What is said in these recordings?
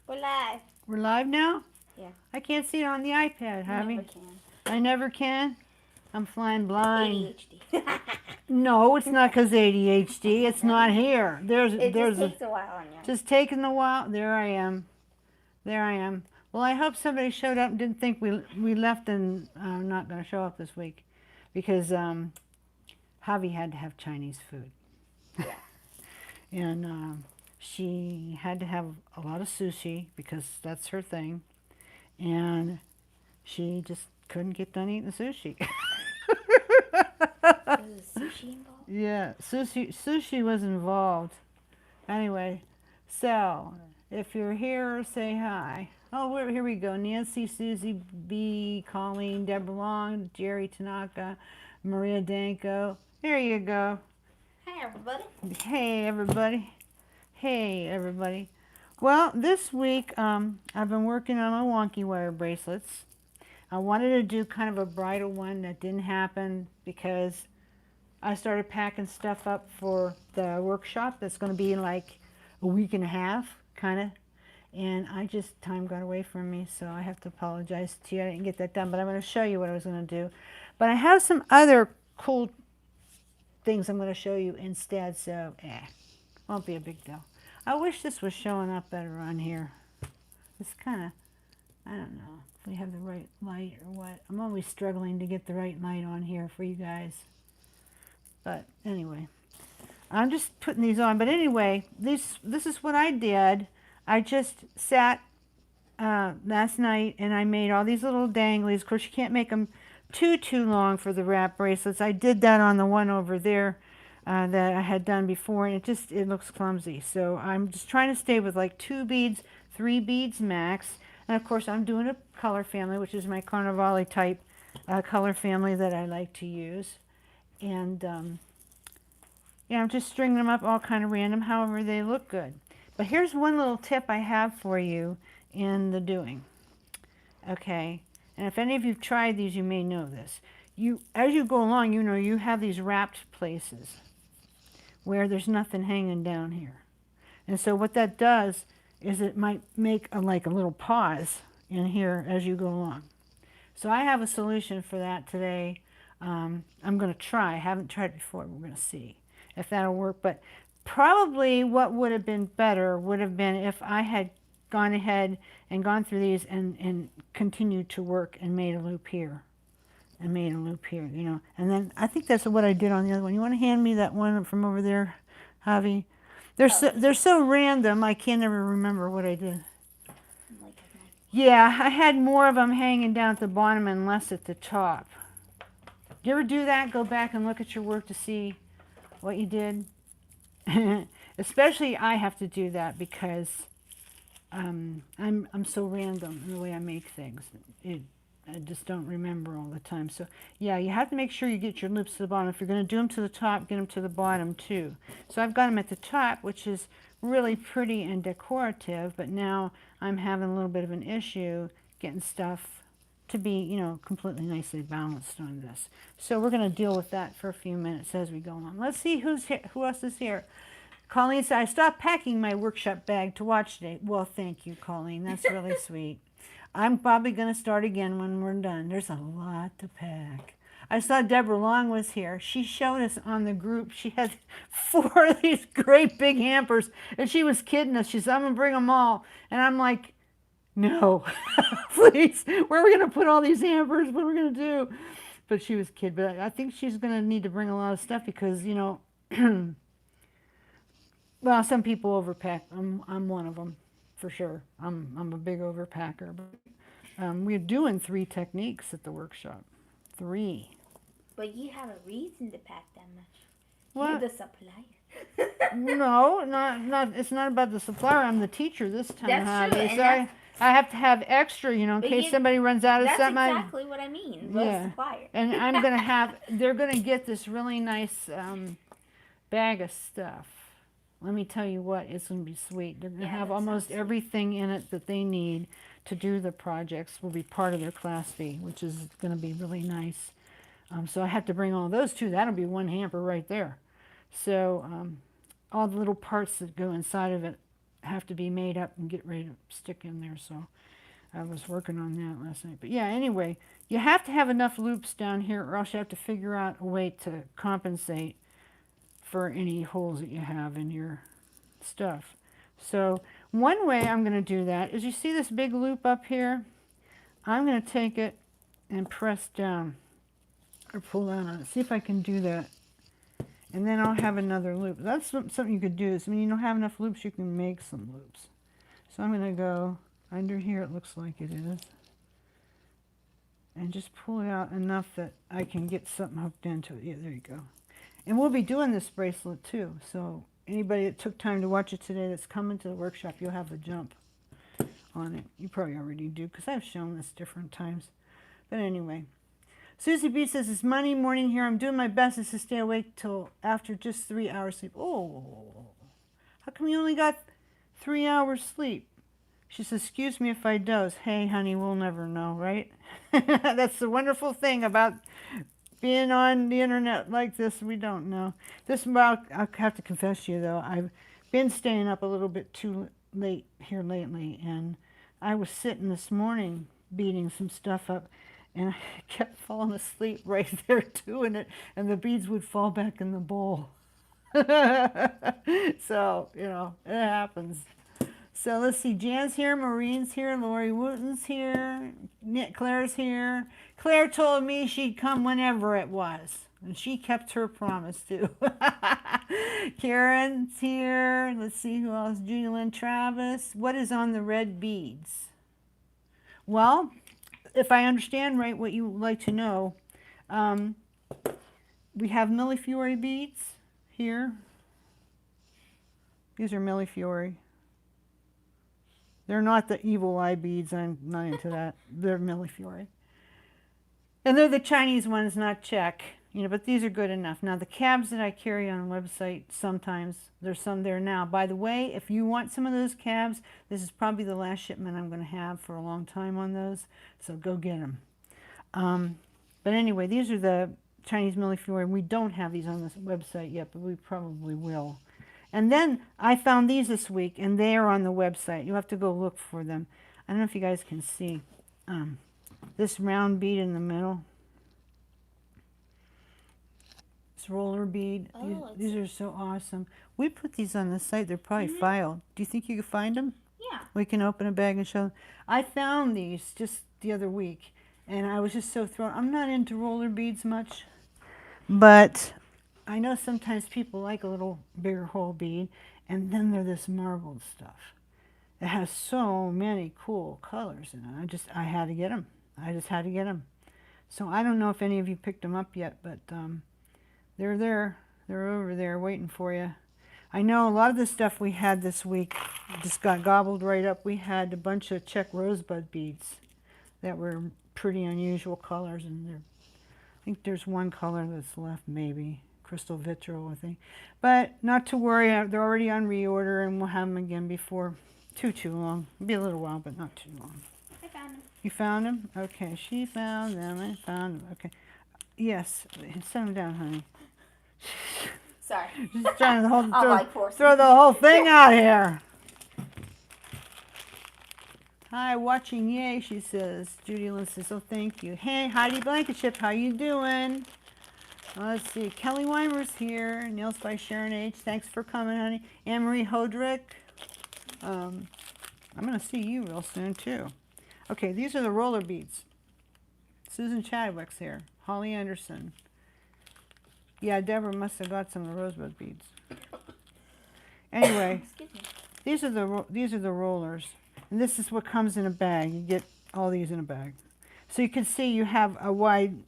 We're live. We're live now? Yeah. I can't see it on the iPad, Never Javi. can. I never can. I'm flying blind. ADHD. No, it's not because ADHD. It's not here. It just takes a while on you. Just taking a while. There I am. There I am. Well, I hope somebody showed up and didn't think we left and I'm not going to show up this week because Javi had to have Chinese food. Yeah. And she had to have a lot of sushi because that's her thing. And she just couldn't get done eating sushi. Was sushi involved? Yeah, sushi was involved. Anyway, so if you're here, say hi. Oh, here we go. Nancy, Susie B, Colleen, Deborah Long, Jerry Tanaka, Maria Danko. There you go. Hey, everybody. Hey, everybody. Hey, everybody. Well, this week I've been working on my wonky wire bracelets. I wanted to do kind of a bridal one. That didn't happen because I started packing stuff up for the workshop that's going to be in like a week and a half, kind of. And time got away from me, so I have to apologize to you. I didn't get that done, but I'm going to show you what I was going to do. But I have some other cool things I'm going to show you instead, so won't be a big deal. I wish this was showing up better on here. It's kind of, I don't know if we have the right light or what. I'm always struggling to get the right light on here for you guys. But anyway, I'm just putting these on. But anyway, this is what I did. I just sat last night and I made all these little danglies. Of course, you can't make them too long for the wrap bracelets. I did that on the one over there that I had done before, and it looks clumsy. So I'm just trying to stay with like 2 beads, 3 beads max. And of course, I'm doing a color family, which is my Carnivale type color family that I like to use. And yeah, I'm just stringing them up all kind of random, however they look good. But here's one little tip I have for you in the doing. Okay, and if any of you've tried these, you may know this. As you go along, you have these wrapped places where there's nothing hanging down here. And so what that does is it might make like a little pause in here as you go along. So I have a solution for that today. I'm going to try. I haven't tried it before. We're going to see if that'll work. But probably what would have been better would have been if I had gone ahead and gone through these and continued to work and made a loop here and made a loop here, And then I think that's what I did on the other one. You want to hand me that one from over there, Javi? They're so random, I can't ever remember what I did. Yeah, I had more of them hanging down at the bottom and less at the top. Do you ever do that? Go back and look at your work to see what you did? Especially I have to do that because I'm so random in the way I make things. I just don't remember all the time. So yeah, you have to make sure you get your loops to the bottom. If you're going to do them to the top, get them to the bottom too. So I've got them at the top, which is really pretty and decorative, but now I'm having a little bit of an issue getting stuff to be, completely nicely balanced on this. So we're going to deal with that for a few minutes as we go on. Let's see who else is here. Colleen said, I stopped packing my workshop bag to watch today. Well, thank you, Colleen. That's really sweet. I'm probably going to start again when we're done. There's a lot to pack. I saw Deborah Long was here. She showed us on the group. She had 4 of these great big hampers, and she was kidding us. She said, I'm going to bring them all. And I'm like, no, please. Where are we going to put all these hampers? What are we going to do? But she was kidding. But I think she's going to need to bring a lot of stuff because, well, some people overpack. I'm one of them, for sure. I'm a big overpacker. But we're doing 3 techniques at the workshop. 3. But you have a reason to pack that much. What? You're the supplier. No, not. It's not about the supplier. I'm the teacher this time. That's true. So I have to have extra, in case somebody runs out of something. That's exactly what I mean. The supplier. And they're gonna get this really nice bag of stuff. Let me tell you what, it's going to be sweet. They're going to have almost everything in it that they need to do the projects will be part of their class fee, which is going to be really nice. So I have to bring all those too. That'll be 1 hamper right there. So all the little parts that go inside of it have to be made up and get ready to stick in there. So I was working on that last night. But yeah, anyway, you have to have enough loops down here or else you have to figure out a way to compensate for any holes that you have in your stuff. So one way I'm going to do that is, you see this big loop up here? I'm going to take it and press down or pull down on it. See if I can do that. And then I'll have another loop. That's something you could do. Is when you don't have enough loops, you can make some loops. So I'm going to go under here, it looks like it is, and just pull it out enough that I can get something hooked into it. Yeah, there you go. And we'll be doing this bracelet too. So anybody that took time to watch it today that's coming to the workshop, you'll have a jump on it. You probably already do because I've shown this different times. But anyway, Susie B says, it's Monday morning here. I'm doing my best to stay awake till after just 3 hours sleep. Oh, how come you only got 3 hours sleep? She says, excuse me if I doze. Hey, honey, we'll never know, right? That's the wonderful thing about being on the internet like this. We don't know. I'll have to confess to you, though. I've been staying up a little bit too late here lately, and I was sitting this morning beading some stuff up, and I kept falling asleep right there doing it, and the beads would fall back in the bowl. So, you know, it happens. So let's see, Jan's here, Maureen's here, Lori Wooten's here, Claire's here. Claire told me she'd come whenever it was, and she kept her promise too. Karen's here. Let's see who else. Judy Lynn Travis. What is on the red beads? Well, if I understand right what you would like to know, we have Millefiori beads here. These are Millefiori. They're not the evil eye beads. I'm not into that. They're Millefiori. And they're the Chinese ones, not Czech. You know, but these are good enough. Now, the cabs that I carry on the website, sometimes there's some there now. By the way, if you want some of those cabs, this is probably the last shipment I'm going to have for a long time on those. So go get them. But anyway, these are the Chinese Millefiori. We don't have these on this website yet, but we probably will. And then I found these this week, and they are on the website. You'll have to go look for them. I don't know if you guys can see this round bead in the middle. This roller bead. Oh, these are so awesome. We put these on the site. They're probably filed. Do you think you could find them? Yeah. We can open a bag and show them. I found these just the other week, and I was just so thrown. I'm not into roller beads much, but I know sometimes people like a little bigger hole bead, and then they're this marbled stuff. It has so many cool colors in it. I had to get them. I just had to get them. So I don't know if any of you picked them up yet, but they're there. They're over there waiting for you. I know a lot of the stuff we had this week just got gobbled right up. We had a bunch of Czech rosebud beads that were pretty unusual colors, and I think there's one color that's left, maybe. Crystal vitriol, I think. But not to worry, they're already on reorder, and we'll have them again before too long. It'll be a little while, but not too long. I found them. You found them? Okay, she found them. I found them. Okay. Yes, set them down, honey. Sorry. Just trying to throw throw the whole thing out here. Hi, watching, yay, she says. Judy Lynn says, oh, thank you. Hey, Heidi Blankenship, how you doing? Let's see, Kelly Weimer's here. Nails by Sharon H. Thanks for coming, honey. Anne-Marie Hodrick. I'm going to see you real soon, too. Okay, these are the roller beads. Susan Chadwick's here. Holly Anderson. Yeah, Deborah must have got some of the rosebud beads. Anyway, these are the rollers, and this is what comes in a bag. You get all these in a bag. So you can see you have a wide,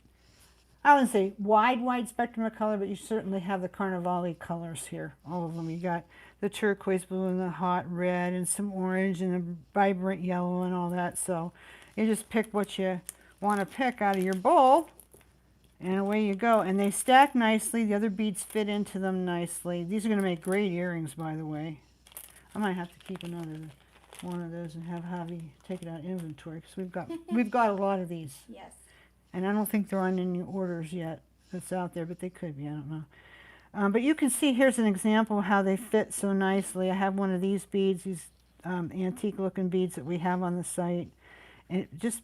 I wouldn't say wide spectrum of color, but you certainly have the Carnivale colors here, all of them. You got the turquoise blue and the hot red and some orange and a vibrant yellow and all that. So you just pick what you want to pick out of your bowl, and away you go. And they stack nicely. The other beads fit into them nicely. These are going to make great earrings, by the way. I might have to keep another one of those and have Javi take it out of inventory, because we've got a lot of these. Yes. And I don't think they're on any orders yet that's out there, but they could be, I don't know. But you can see, here's an example of how they fit so nicely. I have one of these beads. These antique looking beads that we have on the site. And it just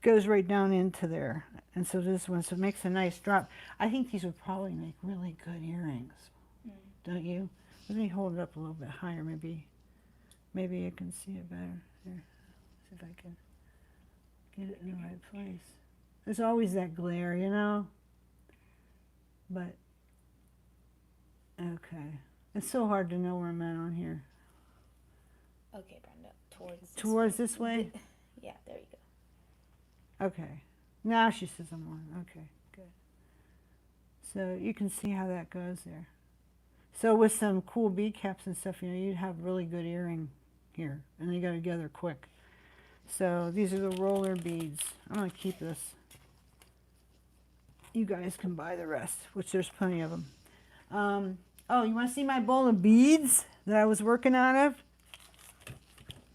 goes right down into there. And so this one, so it makes a nice drop. I think these would probably make really good earrings, don't you? Let me hold it up a little bit higher, maybe you can see it better. Here, see if I can get it in the right place. There's always that glare, you know? But, okay. It's so hard to know where I'm at on here. Okay, Brenda. Towards this way? Yeah, there you go. Okay. Now she says I'm on. Okay, good. So you can see how that goes there. So with some cool bead caps and stuff, you know, you'd have really good earring here. And they go together quick. So these are the roller beads. I'm going to keep this. You guys can buy the rest, which there's plenty of them. Oh, you want to see my bowl of beads that I was working out of?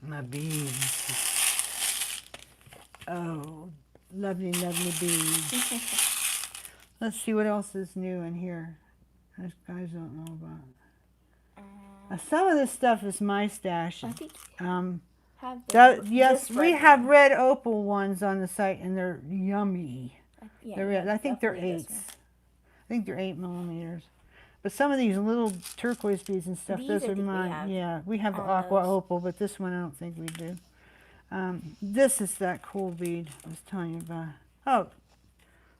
My beads. Oh, lovely, lovely beads. Let's see what else is new in here. These guys don't know about. Some of this stuff is my stash. I think yes, we have red opal ones on the site, and they're yummy. Yeah, they're red. I think they're 8s. I think they're 8 millimeters. But some of these little turquoise beads and stuff, those are mine. Yeah, we have the aqua opal, but this one I don't think we do. This is that cool bead I was telling you about. Oh,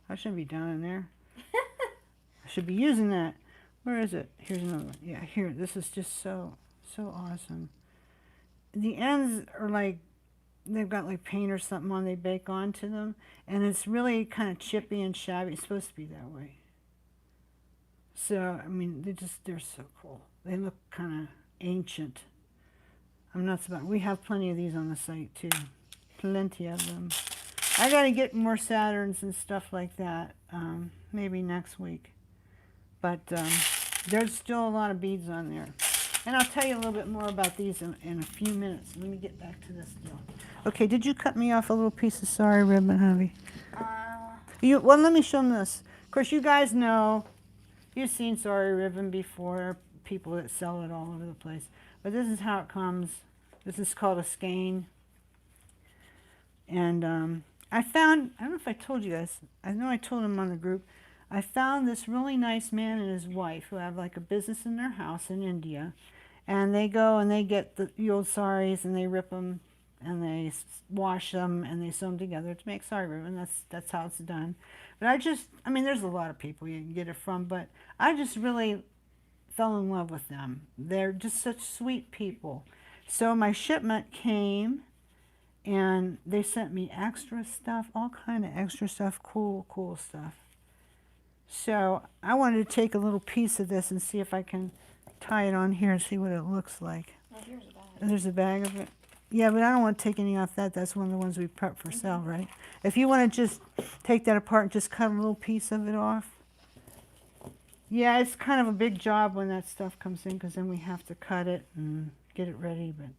I should be down in there. I should be using that. Where is it? Here's another one. Yeah, here. This is just so awesome. The ends are like, they've got like paint or something on they bake onto them. And it's really kind of chippy and shabby. It's supposed to be that way. So, I mean, they're so cool. They look kind of ancient. I'm nuts about it. We have plenty of these on the site too. Plenty of them. I got to get more Saturns and stuff like that. Maybe next week. But there's still a lot of beads on there. And I'll tell you a little bit more about these in a few minutes. Let me get back to this deal. Okay, did you cut me off a little piece of Sari ribbon, Javi? Well, let me show them this. Of course, you guys know, you've seen Sari ribbon before, people that sell it all over the place. But this is how it comes. This is called a skein. And I found, I don't know if I told you guys, I know I told them on the group, I found this really nice man and his wife who have like a business in their house in India. And they go and they get the old saris and they rip them and they wash them and they sew them together to make sari ribbon. That's how it's done. But I mean, there's a lot of people you can get it from, but I just really fell in love with them. They're just such sweet people. So my shipment came and they sent me extra stuff, all kind of extra stuff, cool stuff. So I wanted to take a little piece of this and see if I can tie it on here and see what it looks like. Oh, here's a bag. There's a bag of it. Yeah, but I don't want to take any off that. That's one of the ones we prep for sale, right? If you want to just take that apart and just cut a little piece of it off. Yeah, it's kind of a big job when that stuff comes in because then we have to cut it and get it ready. But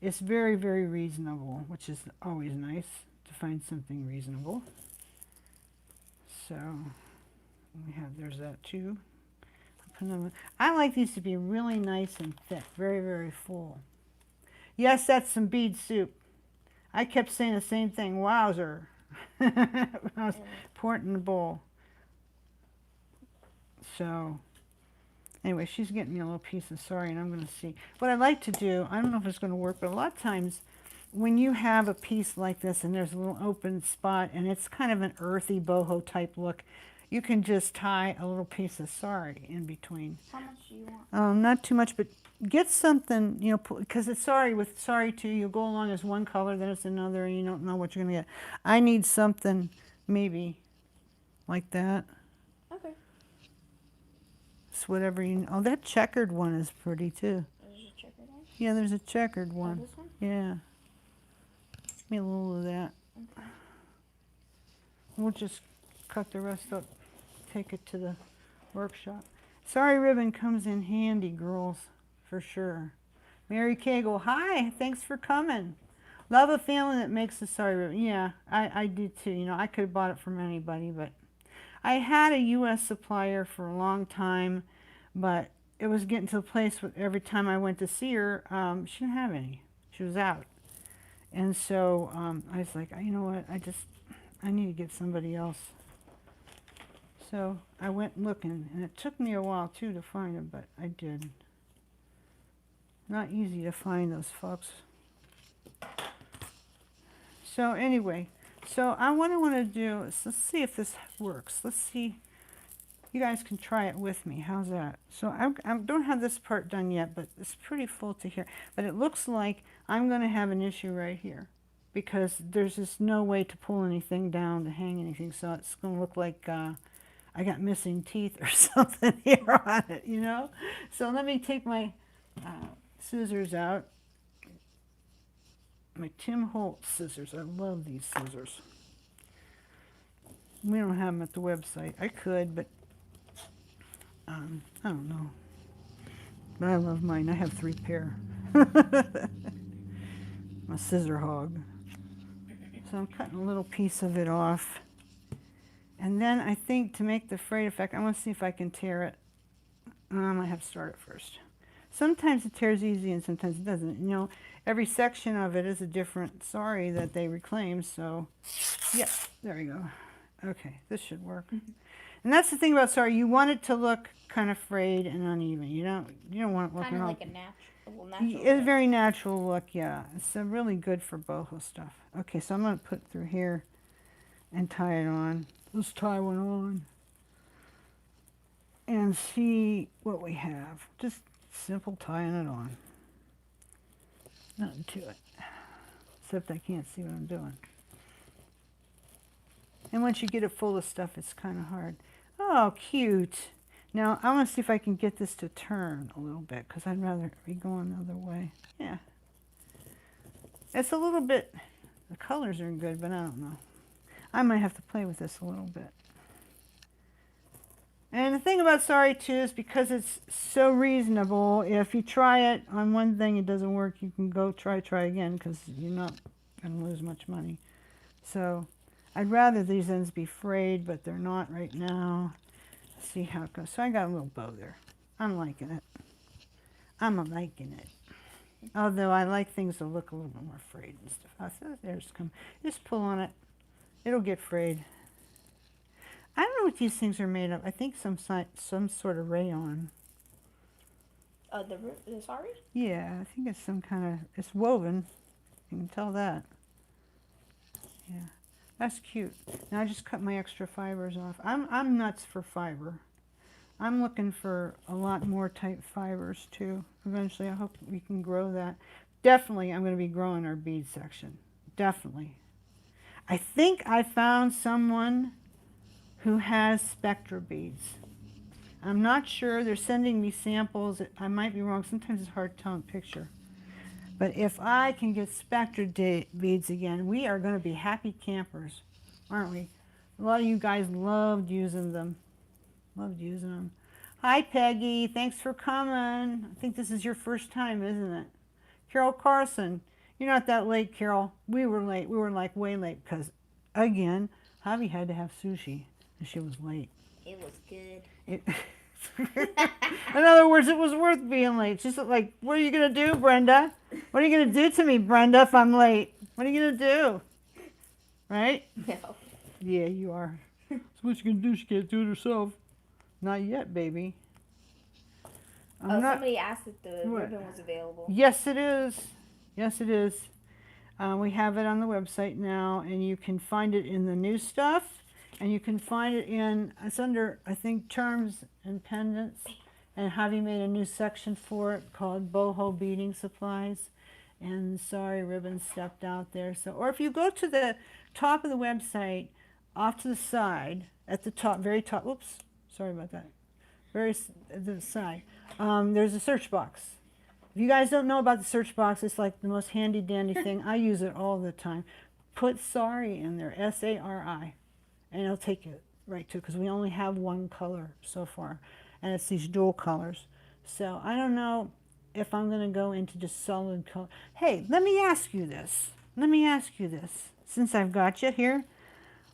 it's very, very reasonable, which is always nice to find something reasonable. So we have, there's that too. I like these to be really nice and thick, very, very full. Yes, that's some bead soup. I kept saying the same thing, wowzer, when I was pouring the bowl. So anyway, she's getting me a little piece of Sari and I'm going to see. What I like to do, I don't know if it's going to work, but a lot of times when you have a piece like this and there's a little open spot and it's kind of an earthy boho type look, you can just tie a little piece of Sari in between. How much do you want? Not too much, but get something, you know, because it's Sari. With Sari too, you go along as one color, then it's another, and you don't know what you're going to get. I need something maybe like that. Okay. It's whatever you, oh, that checkered one is pretty too. There's a checkered one? Yeah, there's a checkered one. Oh, this one? Yeah. Give me a little of that. Okay. We'll just cut the rest up, take it to the workshop. Sari ribbon comes in handy, girls, for sure. Mary Cagle, hi, thanks for coming. Love a family that makes the Sari ribbon. Yeah, I do too. You know, I could have bought it from anybody, but I had a U.S. supplier for a long time, but it was getting to the place where every time I went to see her, she didn't have any. She was out. And so I was like, you know what, I need to get somebody else. So I went looking, and it took me a while too to find them, but I did. Not easy to find those folks. So anyway, so what I want to do is let's see if this works. Let's see. You guys can try it with me. How's that? So I don't have this part done yet, but it's pretty full to here. But it looks like I'm going to have an issue right here because there's just no way to pull anything down to hang anything. So it's going to look like I got missing teeth or something here on it, you know? So let me take my scissors out. My Tim Holtz scissors. I love these scissors. We don't have them at the website. I could, but I don't know. But I love mine. I have 3 pair. I'm a scissor hog. So I'm cutting a little piece of it off. And then I think to make the frayed effect, I want to see if I can tear it. I might have to start it first. Sometimes it tears easy and sometimes it doesn't. You know, every section of it is a different sari that they reclaim. So, yeah, there we go. Okay, this should work. And that's the thing about sari. You want it to look kind of frayed and uneven. You don't want it looking kind of all, like a natural. It's a very natural look, yeah. It's really good for boho stuff. Okay, so I'm going to put it through here and tie it on. Let's tie one on and see what we have. Just simple tying it on. Nothing to it, except I can't see what I'm doing. And once you get it full of stuff, it's kind of hard. Oh, cute. Now, I want to see if I can get this to turn a little bit, because I'd rather be going the other way. Yeah. It's a little bit, the colors are good, but I don't know. I might have to play with this a little bit. And the thing about sari too is because it's so reasonable, if you try it on one thing, it doesn't work, you can go try again because you're not going to lose much money. So I'd rather these ends be frayed, but they're not right now. Let's see how it goes. So I got a little bow there. I'm liking it. I'm liking it. Although I like things to look a little bit more frayed and stuff. Oh, so there's come. Just pull on it. It'll get frayed. I don't know what these things are made of. I think some sort of rayon. The sari? Yeah, I think it's some kind of, it's woven. You can tell that. Yeah, that's cute. Now I just cut my extra fibers off. I'm nuts for fiber. I'm looking for a lot more type fibers too. Eventually, I hope we can grow that. Definitely, I'm going to be growing our bead section. Definitely. I think I found someone who has Spectra beads. I'm not sure. They're sending me samples. I might be wrong. Sometimes it's hard to tell in picture. But if I can get Spectra beads again, we are going to be happy campers, aren't we? A lot of you guys loved using them. Loved using them. Hi, Peggy. Thanks for coming. I think this is your first time, isn't it? Carol Carson. You're not that late, Carol. We were late. We were like way late because, again, Javi had to have sushi. And she was late. It was good. In other words, it was worth being late. She's like, what are you going to do, Brenda? What are you going to do to me, Brenda, if I'm late? What are you going to do? Right? No. Yeah, you are. So what you going to do? She can't do it herself. Not yet, baby. Somebody asked if the ribbon was available. Yes, it is. Yes, it is. We have it on the website now, and you can find it in the new stuff. And you can find it in, it's under, I think, charms and pendants. And Javi made a new section for it called boho beading supplies. And sari ribbon stepped out there. So, or if you go to the top of the website, off to the side, at the top, very top, oops, sorry about that, very at the side, there's a search box. If you guys don't know about the search box, it's like the most handy dandy thing. I use it all the time. Put sari in there, S-A-R-I. And it'll take you right to, because we only have one color so far, and it's these dual colors. So I don't know if I'm going to go into just solid color. Hey, let me ask you this. Let me ask you this, since I've got you here.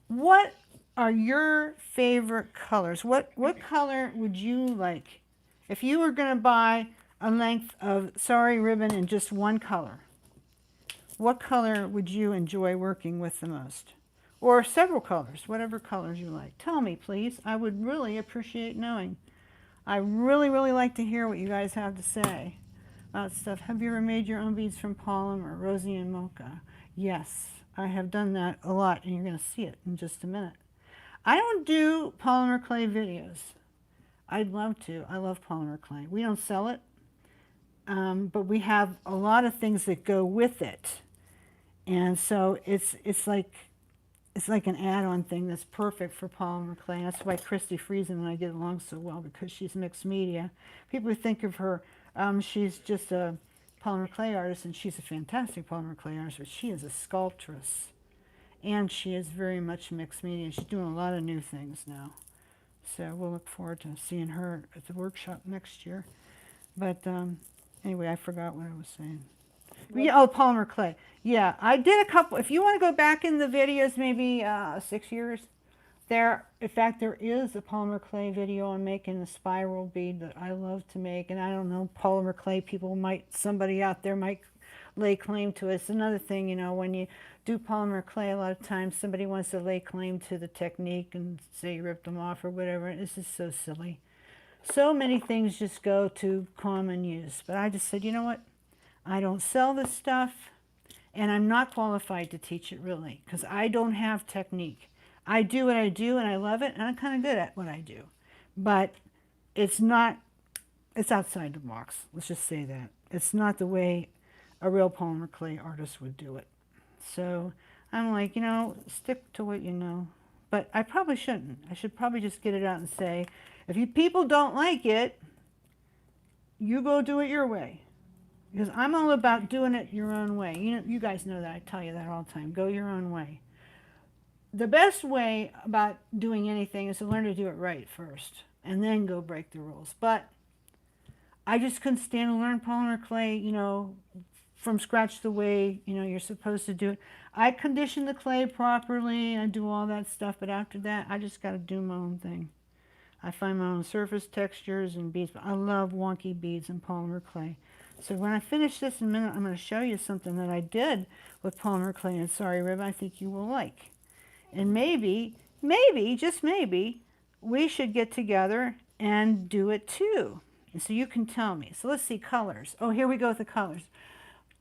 What are your favorite colors? What color would you like If you were going to buy a length of sari ribbon in just one color, what color would you enjoy working with the most? Or several colors, whatever colors you like. Tell me, please. I would really appreciate knowing. I really, really like to hear what you guys have to say about stuff. Have you ever made your own beads from polymer, rosy and mocha? Yes, I have done that a lot, and you're going to see it in just a minute. I don't do polymer clay videos. I'd love to. I love polymer clay. We don't sell it, but we have a lot of things that go with it. And so it's like an add-on thing that's perfect for polymer clay. That's why Christy Friesen and I get along so well, because she's mixed media. People think of her, she's just a polymer clay artist, and she's a fantastic polymer clay artist, but she is a sculptress. And she is very much mixed media. She's doing a lot of new things now. So we'll look forward to seeing her at the workshop next year. But anyway, I forgot what I was saying. Yeah, oh, polymer clay. Yeah, I did a couple. If you want to go back in the videos, maybe 6 years, in fact, there is a polymer clay video on making the spiral bead that I love to make. And I don't know, polymer clay people somebody out there might lay claim to it. It's another thing, you know, when you do polymer clay, a lot of times somebody wants to lay claim to the technique and say you ripped them off or whatever. This is so silly. So many things just go to common use. But I just said, you know what? I don't sell this stuff, and I'm not qualified to teach it really, because I don't have technique. I do what I do, and I love it, and I'm kind of good at what I do. But it's outside the box. Let's just say that. It's not the way a real polymer clay artist would do it. So I'm like, you know, stick to what you know. But I probably shouldn't. I should probably just get it out and say, if you people don't like it, you go do it your way. Because I'm all about doing it your own way. You know, you guys know that. I tell you that all the time. Go your own way. The best way about doing anything is to learn to do it right first, and then go break the rules. But I just couldn't stand to learn polymer clay, you know, from scratch the way, you know, you're supposed to do it. I condition the clay properly. I do all that stuff. But after that, I just got to do my own thing. I find my own surface textures and beads. But I love wonky beads and polymer clay. So when I finish this in a minute, I'm going to show you something that I did with polymer clay and sari ribbon I think you will like. And maybe, just maybe, we should get together and do it too. And so you can tell me. So let's see colors. Oh, here we go with the colors.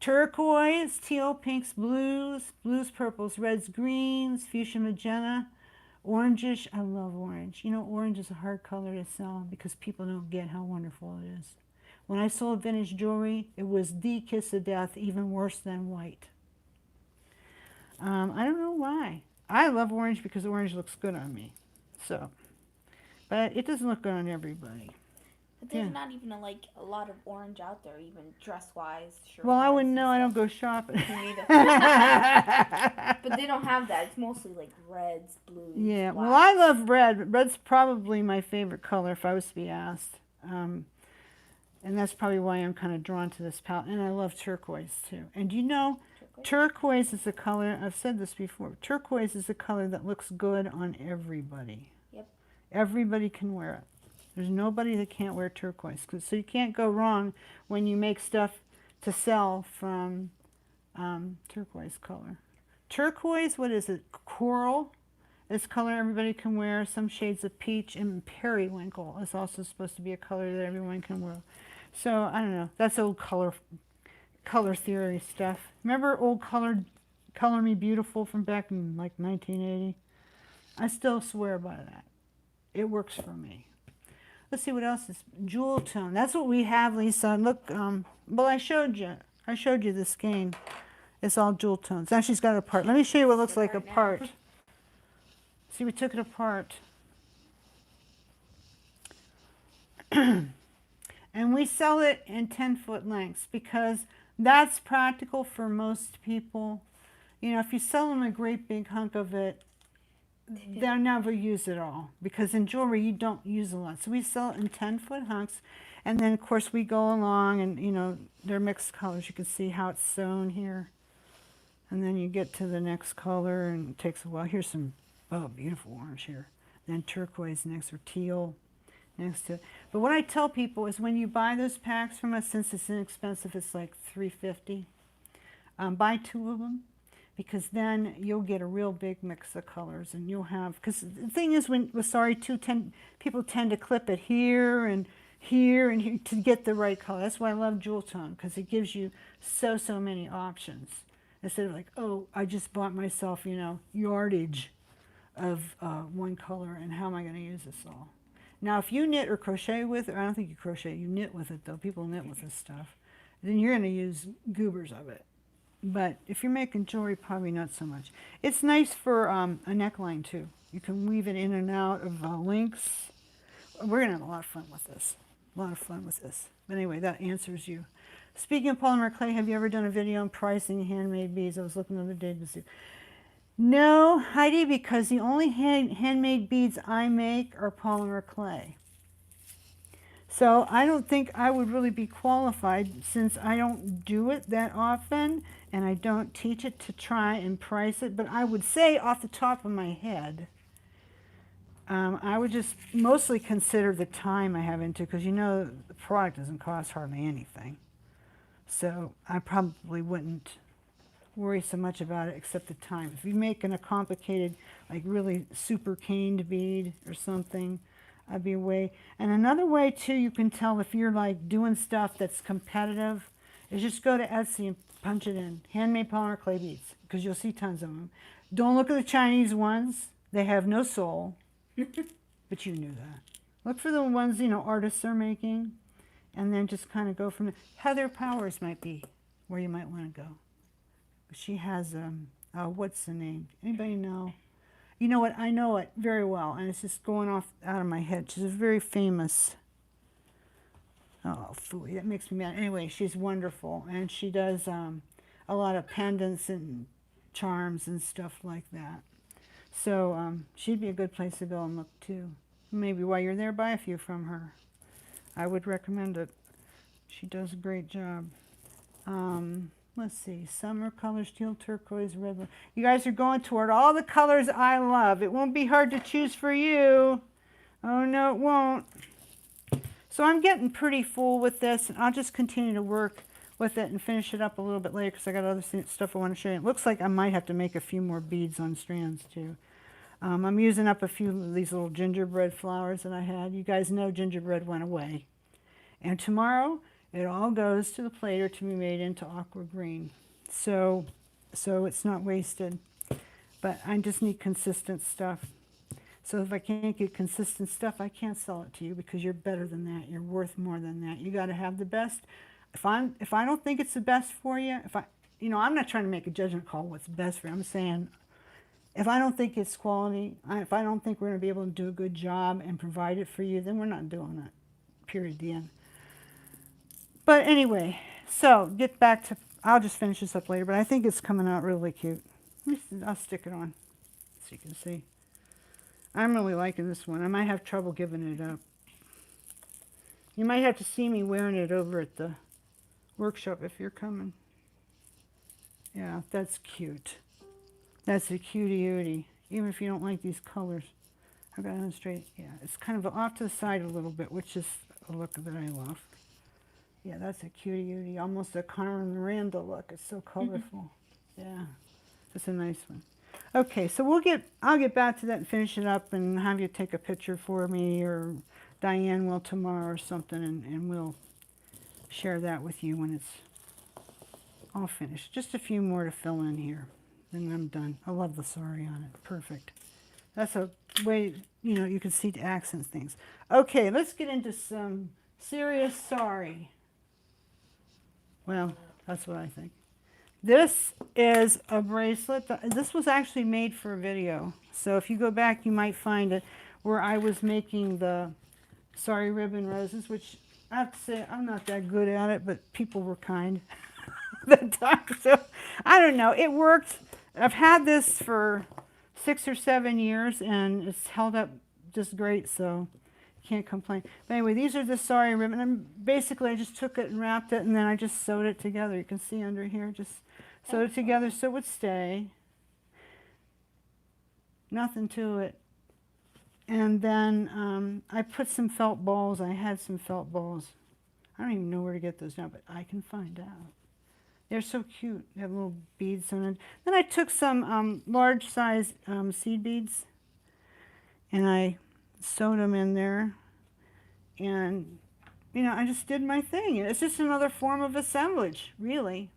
Turquoise, teal, pinks, blues, purples, reds, greens, fuchsia, magenta, orangish. I love orange. You know, orange is a hard color to sell because people don't get how wonderful it is. When I sold vintage jewelry, it was the kiss of death, even worse than white. I don't know why. I love orange because orange looks good on me. So, but it doesn't look good on everybody. But there's not even a lot of orange out there, even dress-wise. Well, I wouldn't know. I don't go shopping. But they don't have that. It's mostly like reds, blues. Yeah. blacks. Well, I love red. Red's probably my favorite color if I was to be asked. And that's probably why I'm kind of drawn to this palette. And I love turquoise too. And you know, turquoise is a color, I've said this before, turquoise is a color that looks good on everybody. Yep. Everybody can wear it. There's nobody that can't wear turquoise. So you can't go wrong when you make stuff to sell from turquoise color. Turquoise, what is it? Coral is color everybody can wear. Some shades of peach, and periwinkle is also supposed to be a color that everyone can wear. So I don't know. That's old color theory stuff. Remember old Color Me Beautiful from back in like 1980? I still swear by that. It works for me. Let's see what else is jewel tone. That's what we have, Lisa. Look, well, I showed you the skein. It's all jewel tones. Now she's got it apart. Let me show you what it looks like apart. See, we took it apart. And we sell it in 10-foot lengths because that's practical for most people. You know, if you sell them a great big hunk of it, they'll never use it all, because in jewelry you don't use a lot. So we sell it in 10-foot hunks, and then of course we go along and, you know, they're mixed colors. You can see how it's sewn here. And then you get to the next color and it takes a while. Here's some, oh, beautiful orange here. Then turquoise next, or teal. next to it. But what I tell people is when you buy those packs from us, since it's inexpensive, it's like $3.50, buy 2 of them, because then you'll get a real big mix of colors, and you'll have, because the thing is, with Sari too, people tend to clip it here and here and here to get the right color. That's why I love Jewel Tone, because it gives you so many options. Instead of like, oh, I just bought myself, you know, yardage of one color, and how am I going to use this all? Now, if you knit or crochet with it, I don't think you crochet, you knit with it though. People knit with this stuff. Then you're going to use goobers of it. But if you're making jewelry, probably not so much. It's nice for a neckline too. You can weave it in and out of links. We're going to have a lot of fun with this. A lot of fun with this. But anyway, that answers you. Speaking of polymer clay, have you ever done a video on pricing handmade beads? I was looking the other day to see. No, Heidi, because the only handmade beads I make are polymer clay. So I don't think I would really be qualified, since I don't do it that often and I don't teach it, to try and price it. But I would say off the top of my head, I would just mostly consider the time I have into it, because you know the product doesn't cost hardly anything. So I probably wouldn't worry so much about it, except the time. If you're making a complicated, like really super caned bead or something, I'd be away. And another way too, you can tell if you're like doing stuff that's competitive, is just go to Etsy and punch it in, handmade polymer clay beads, because you'll see tons of them. Don't look at the Chinese ones. They have no soul. But you knew that. Look for the ones, you know, artists are making, and then just kind of go from there. Heather Powers might be where you might want to go. She has, what's the name? Anybody know? You know what? I know it very well, and it's just going off out of my head. She's a very famous, oh, phooey, that makes me mad. Anyway, she's wonderful, and she does a lot of pendants and charms and stuff like that. So she'd be a good place to go and look too. Maybe while you're there, buy a few from her. I would recommend it. She does a great job. Let's see, summer colors, teal, turquoise, red. You guys are going toward all the colors I love. It won't be hard to choose for you. Oh no, it won't. So I'm getting pretty full with this, and I'll just continue to work with it and finish it up a little bit later, because I got other stuff I want to show you. It looks like I might have to make a few more beads on strands too. I'm using up a few of these little gingerbread flowers that I had. You guys know gingerbread went away. And tomorrow, it all goes to the plater to be made into aqua green. So it's not wasted. But I just need consistent stuff. So if I can't get consistent stuff, I can't sell it to you, because you're better than that. You're worth more than that. You got to have the best. If I don't think it's the best for you, I'm not trying to make a judgment call what's best for you. I'm saying, if I don't think it's quality, if I don't think we're going to be able to do a good job and provide it for you, then we're not doing it. Period. The end. But anyway, so get back to, I'll just finish this up later, but I think it's coming out really cute. I'll stick it on so you can see. I'm really liking this one. I might have trouble giving it up. You might have to see me wearing it over at the workshop if you're coming. Yeah, that's cute. That's a cutie-ootie, even if you don't like these colors. I've got it on straight. Yeah, it's kind of off to the side a little bit, which is a look that I love. Yeah, that's a cutie-ootie, almost a Carmen Miranda look. It's so colorful. Yeah, it's a nice one. Okay, so I'll get back to that and finish it up and have you take a picture for me, or Diane will tomorrow or something, and we'll share that with you when it's all finished. Just a few more to fill in here, then I'm done. I love the Sari on it. Perfect. That's a way, you can see to accent things. Okay, let's get into some serious Sari. Well, that's what I think. This is a bracelet. This was actually made for a video. So if you go back, you might find it where I was making the Sari ribbon roses, which I have to say, I'm not that good at it, but people were kind that time. So I don't know. It worked. I've had this for 6 or 7 years, and it's held up just great, so can't complain. But anyway, these are the Sari ribbon. And basically, I just took it and wrapped it, and then I just sewed it together. You can see under here, just sewed it together so it would stay. Nothing to it. And then I put some felt balls. I had some felt balls. I don't even know where to get those now, but I can find out. They're so cute. They have little beads on it. Then I took some large size seed beads and I sewed them in there. And, you know, I just did my thing. It's just another form of assemblage, really.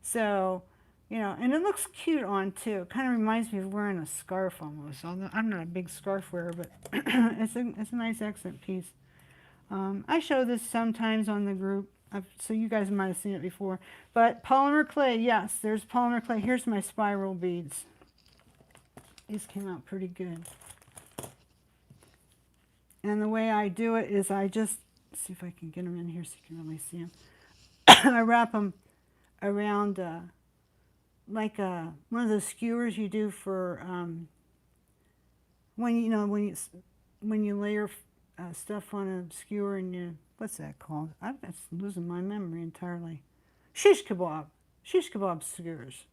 So, you know, and it looks cute on too. It kind of reminds me of wearing a scarf almost. Although I'm not a big scarf wearer, but it's a nice accent piece. I show this sometimes on the group, so you guys might have seen it before. But polymer clay, yes, there's polymer clay. Here's my spiral beads. These came out pretty good. And the way I do it is I just, see if I can get them in here so you can really see them. I wrap them around like one of those skewers you do for when you layer stuff on a skewer and you, what's that called? I'm just losing my memory entirely. Shish kebab skewers.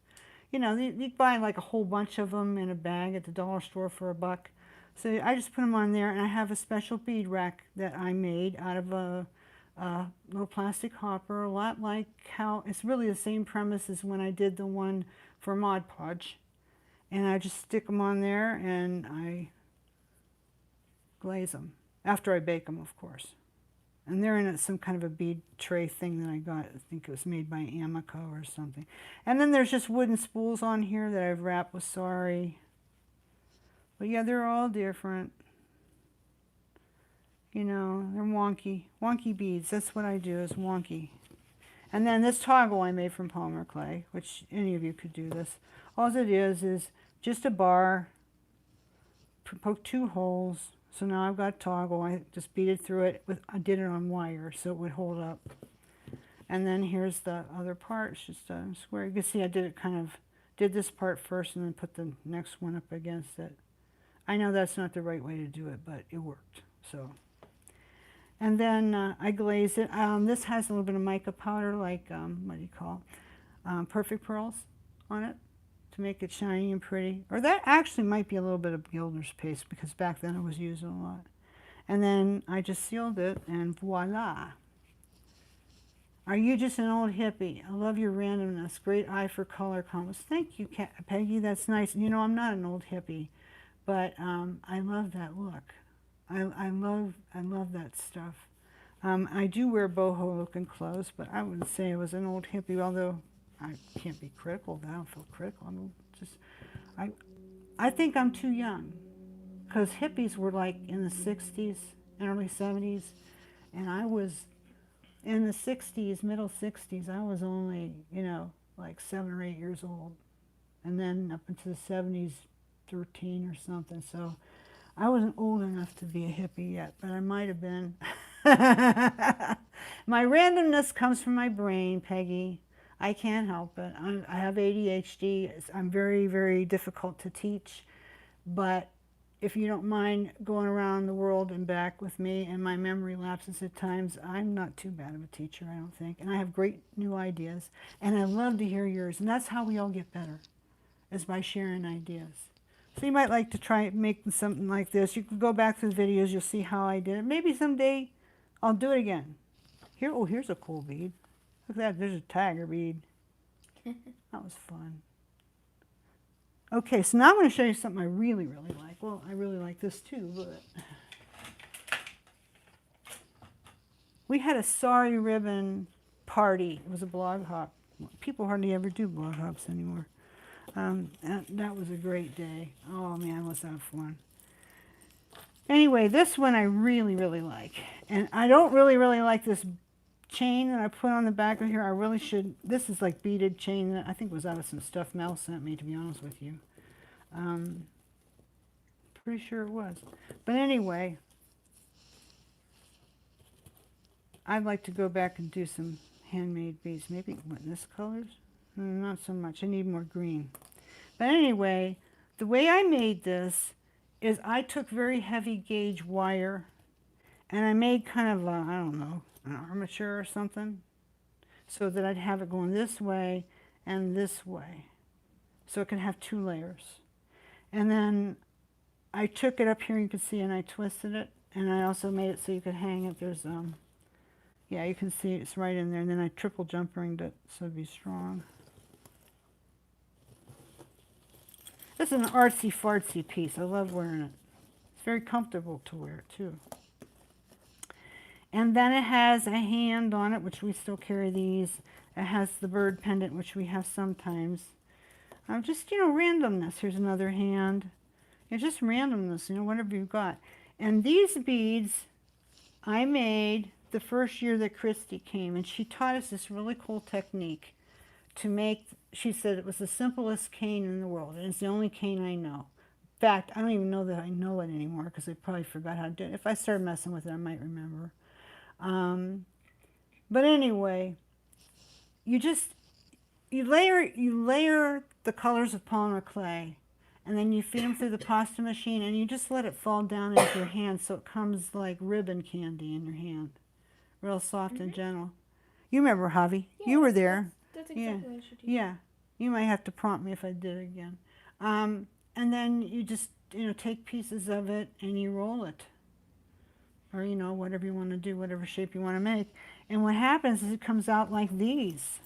You know, you buy like a whole bunch of them in a bag at the dollar store for $1. So I just put them on there, and I have a special bead rack that I made out of a little plastic hopper, a lot like how, it's really the same premise as when I did the one for Mod Podge. And I just stick them on there and I glaze them, after I bake them, of course. And they're in some kind of a bead tray thing that I got. I think it was made by Amico or something. And then there's just wooden spools on here that I've wrapped with Sari. But yeah, they're all different. You know, they're wonky beads. That's what I do, is wonky. And then this toggle I made from polymer clay, which any of you could do this. All it is just a bar, poke 2 holes. So now I've got a toggle. I just beaded through it. I did it on wire so it would hold up. And then here's the other part. It's just a square. You can see I did this part first and then put the next one up against it. I know that's not the right way to do it, but it worked. So, and then I glaze it. This has a little bit of mica powder, like what do you call perfect pearls on it, to make it shiny and pretty. Or that actually might be a little bit of Gilder's paste, because back then I was using a lot. And then I just sealed it, and voila. Are you just an old hippie? I love your randomness. Great eye for color combos. Thank you, Peggy. That's nice. You know, I'm not an old hippie, but I love that look. I love that stuff. I do wear boho looking clothes, but I wouldn't say I was an old hippie, although I can't be critical of that. I don't feel critical. I think I'm too young, because hippies were like in the 60s and early 70s, and I was in the 60s, middle 60s. I was only, you know, like 7 or 8 years old, and then up into the 70s, 13 or something. So I wasn't old enough to be a hippie yet, but I might have been. My randomness comes from my brain, Peggy. I can't help it. I have ADHD. I'm very, very difficult to teach. But if you don't mind going around the world and back with me and my memory lapses at times, I'm not too bad of a teacher, I don't think. And I have great new ideas. And I love to hear yours. And that's how we all get better, is by sharing ideas. So you might like to try making something like this. You can go back to the videos. You'll see how I did it. Maybe someday I'll do it again. Here, oh, here's a cool bead. Look at that, there's a tiger bead. That was fun. Okay, so now I'm going to show you something I really, really like. Well, I really like this too, but we had a Sari ribbon party. It was a blog hop. People hardly ever do blog hops anymore. That was a great day. Oh man, was that fun. Anyway, this one I really, really like. And I don't really, really like this chain that I put on the back of here. I really should. This is like beaded chain that I think was out of some stuff Mel sent me, to be honest with you. Pretty sure it was. But anyway, I'd like to go back and do some handmade beads. Maybe what, in this colors? Not so much. I need more green. But anyway, the way I made this is I took very heavy gauge wire and I made kind of a, I don't know, an armature or something, so that I'd have it going this way and this way, so it can have 2 layers. And then I took it up here, you can see, and I twisted it. And I also made it so you could hang it. There's, yeah, you can see it's right in there. And then I triple jump ringed it so it'd be strong. This is an artsy fartsy piece. I love wearing it. It's very comfortable to wear too. And then it has a hand on it, which we still carry these. It has the bird pendant, which we have sometimes. Just, randomness. Here's another hand. It's just randomness, whatever you've got. And these beads I made the first year that Christy came, and she taught us this really cool technique to make, she said it was the simplest cane in the world, and it's the only cane I know. In fact, I don't even know that I know it anymore because I probably forgot how to do it. If I started messing with it, I might remember. But anyway, you layer the colors of polymer clay, and then you feed them through the pasta machine, and you just let it fall down into your hand so it comes like ribbon candy in your hand. Real soft and gentle. You remember, Javi? Yeah, you were there. That's exactly what I should do. Yeah. You might have to prompt me if I did it again. And then you just, take pieces of it and you roll it. Or, whatever you want to do, whatever shape you want to make. And what happens is it comes out like these.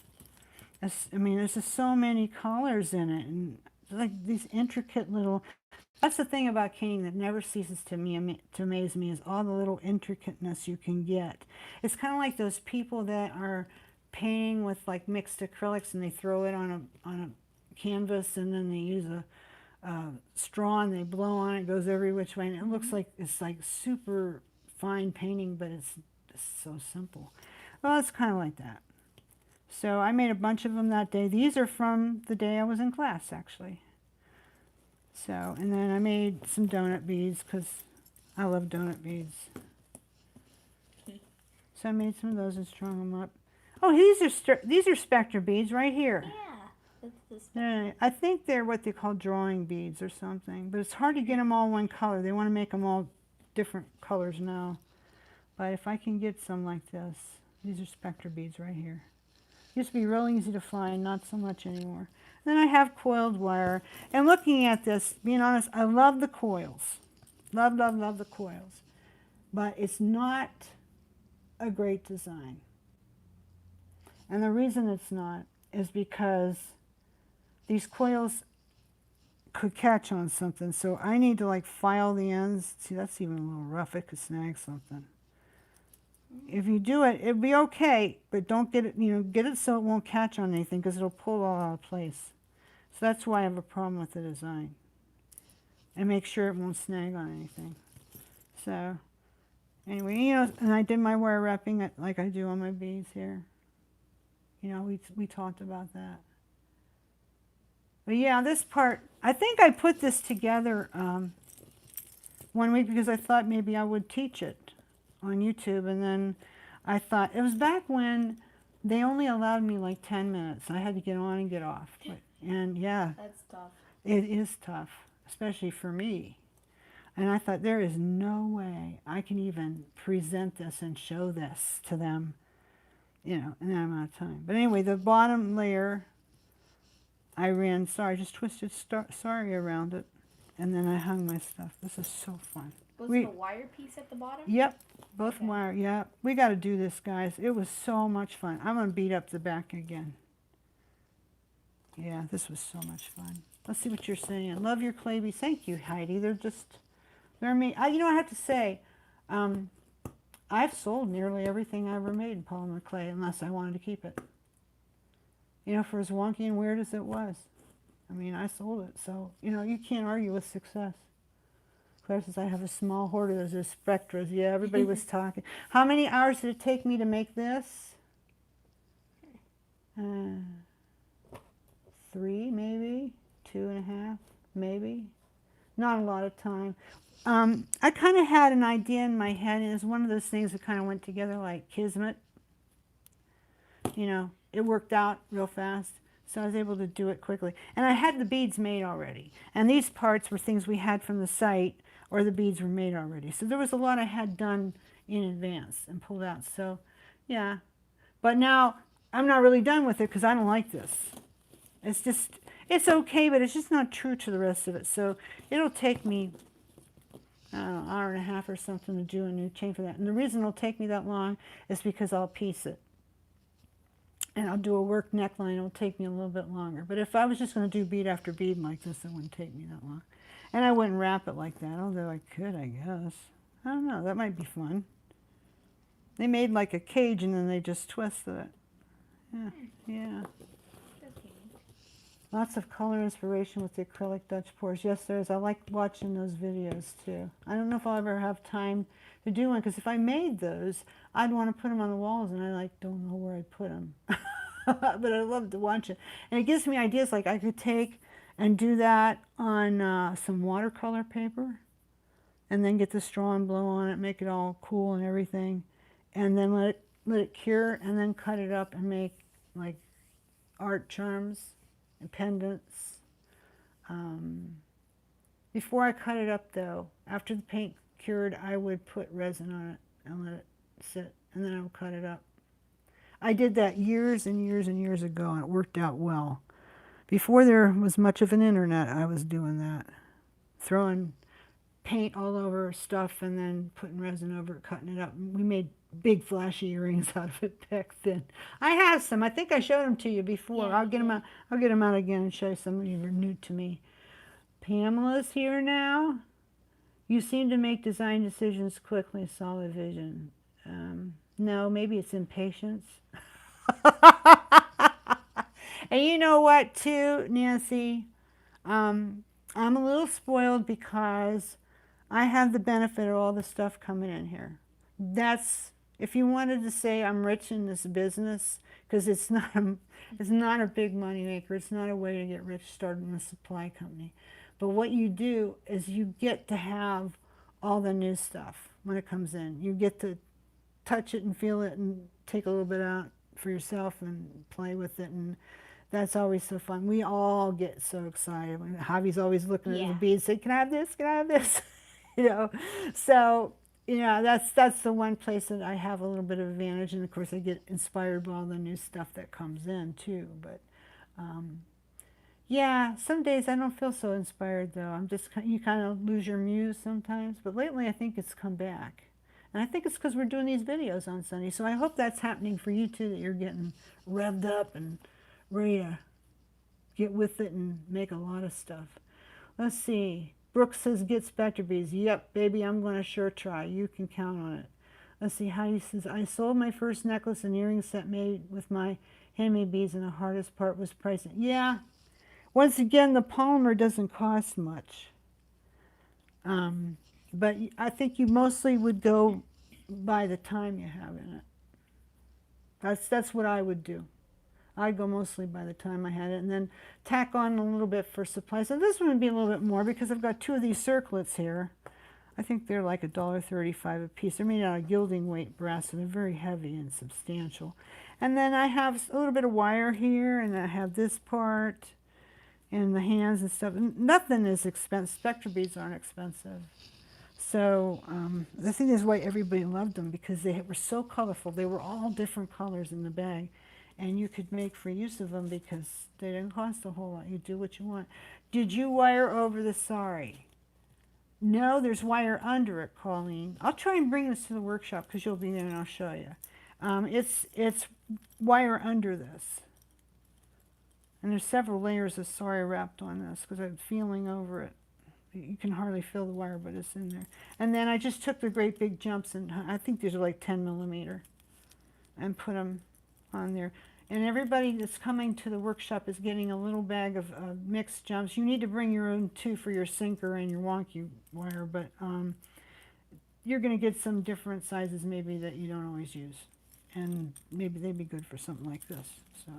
There's just so many colors in it. And like these intricate little, that's the thing about caning that never ceases to amaze me is all the little intricateness you can get. It's kind of like those people that are painting with like mixed acrylics and they throw it on a canvas and then they use a straw and they blow on it, it goes every which way, and it looks like it's like super fine painting, but it's so simple. Well, it's kind of like that. So I made a bunch of them that day. These are from the day I was in class, actually. So, and then I made some donut beads because I love donut beads. So I made some of those and strung them up. Oh, these are Spectra beads right here. Yeah, that's the I think they're what they call drawing beads or something, but it's hard to get them all one color. They want to make them all different colors now. But if I can get some like this, these are Spectra beads right here. Used to be real easy to find, not so much anymore. Then I have coiled wire. And looking at this, being honest, I love the coils. Love, love, love the coils. But it's not a great design. And the reason it's not is because these coils could catch on something. So I need to like file the ends. See, that's even a little rough. It could snag something. If you do it, it'll be okay, but don't get it, get it so it won't catch on anything because it'll pull all out of place. So that's why I have a problem with the design. And make sure it won't snag on anything. So, anyway, and I did my wire wrapping like I do on my beads here. We talked about that. But yeah, this part, I think I put this together one week because I thought maybe I would teach it on YouTube, and then I thought, it was back when they only allowed me like 10 minutes. I had to get on and get off. And yeah. That's tough. It is tough, especially for me. And I thought, there is no way I can even present this and show this to them, in that amount of time. But anyway, the bottom layer, I ran Sari, just twisted Sari around it, and then I hung my stuff. This is so fun. Was it a wire piece at the bottom? Yep, both wire, yeah. We got to do this, guys. It was so much fun. I'm going to beat up the back again. Yeah, this was so much fun. Let's see what you're saying. Love your clay beads. Thank you, Heidi. They're me. I have to say, I've sold nearly everything I ever made in polymer clay unless I wanted to keep it. For as wonky and weird as it was. I sold it. So, you can't argue with success. Claire says, I have a small hoarder. Those are Spectras. Yeah, everybody was talking. How many hours did it take me to make this? 3, maybe. 2.5, maybe. Not a lot of time. I kind of had an idea in my head, and it's one of those things that kind of went together like kismet. It worked out real fast, so I was able to do it quickly. And I had the beads made already. And these parts were things we had from the site, or the beads were made already. So there was a lot I had done in advance and pulled out. So, yeah. But now, I'm not really done with it because I don't like this. It's okay, but it's just not true to the rest of it. So it'll take me I don't know, hour and a half or something to do a new chain for that. And the reason it'll take me that long is because I'll piece it. And I'll do a work neckline, it'll take me a little bit longer. But if I was just going to do bead after bead like this, it wouldn't take me that long. And I wouldn't wrap it like that, although I could, I guess. I don't know, that might be fun. They made like a cage and then they just twisted it. Yeah, yeah. Lots of color inspiration with the acrylic Dutch pours. Yes, there is. I like watching those videos too. I don't know if I'll ever have time to do one, because if I made those, I'd want to put them on the walls, and I don't know where I'd put them. But I love to watch it. And it gives me ideas, like I could take and do that on some watercolor paper, and then get the straw and blow on it, make it all cool and everything, and then let it cure, and then cut it up and make like art charms and pendants. Before I cut it up though, after the paint cured, I would put resin on it and let it sit, and then I would cut it up. I did that years and years and years ago, and it worked out well. Before there was much of an internet, I was doing that. Throwing paint all over stuff and then putting resin over it, cutting it up. We made big flashy earrings out of it back then. I have some. I think I showed them to you before. Yeah, I'll get them out. I'll get them out again and show you. Some of you are new to me. Pamela's here now. You seem to make design decisions quickly. Solid vision. No, maybe it's impatience. And you know what, too, Nancy? I'm a little spoiled because I have the benefit of all the stuff coming in here. That's, if you wanted to say I'm rich in this business, because it's not a big money maker. It's not a way to get rich starting a supply company. But what you do is you get to have all the new stuff when it comes in. You get to touch it and feel it and take a little bit out for yourself and play with it, and that's always so fun. We all get so excited. Javi's always looking at the beads, saying, "Can I have this? Can I have this?" You know, so you know that's the one place that I have a little bit of advantage, and of course I get inspired by all the new stuff that comes in too. But yeah, some days I don't feel so inspired though. You kind of lose your muse sometimes. But lately I think it's come back. And I think it's because we're doing these videos on Sunday. So I hope that's happening for you too, that you're getting revved up and ready to get with it and make a lot of stuff. Let's see. Brooke says, get Spectra beads. Yep, baby, I'm going to sure try. You can count on it. Let's see. Heidi says, I sold my first necklace and earring set made with my handmade beads, and the hardest part was pricing. Yeah. Once again, the polymer doesn't cost much. But I think you mostly would go by the time you have in it. That's what I would do. I'd go mostly by the time I had it, and then tack on a little bit for supplies. And this one would be a little bit more because I've got two of these circlets here. I think they're like $1.35 a piece. They're made out of gilding weight brass, and they're very heavy and substantial. And then I have a little bit of wire here, and I have this part, and the hands and stuff. Nothing is expensive. Spectra beads aren't expensive. So the thing is why everybody loved them, because they were so colorful. They were all different colors in the bag, and you could make free use of them because they didn't cost a whole lot. You do what you want. Did you wire over the Sari? No, there's wire under it, Colleen. I'll try and bring this to the workshop because you'll be there and I'll show you. It's wire under this. And there's several layers of Sari wrapped on this because I'm feeling over it. You can hardly feel the wire, but it's in there. And then I just took the great big jumps, and I think these are like 10 millimeter, and put them on there. And everybody that's coming to the workshop is getting a little bag of mixed jumps. You need to bring your own too for your sinker and your wonky wire, but you're going to get some different sizes maybe that you don't always use. And maybe they'd be good for something like this. So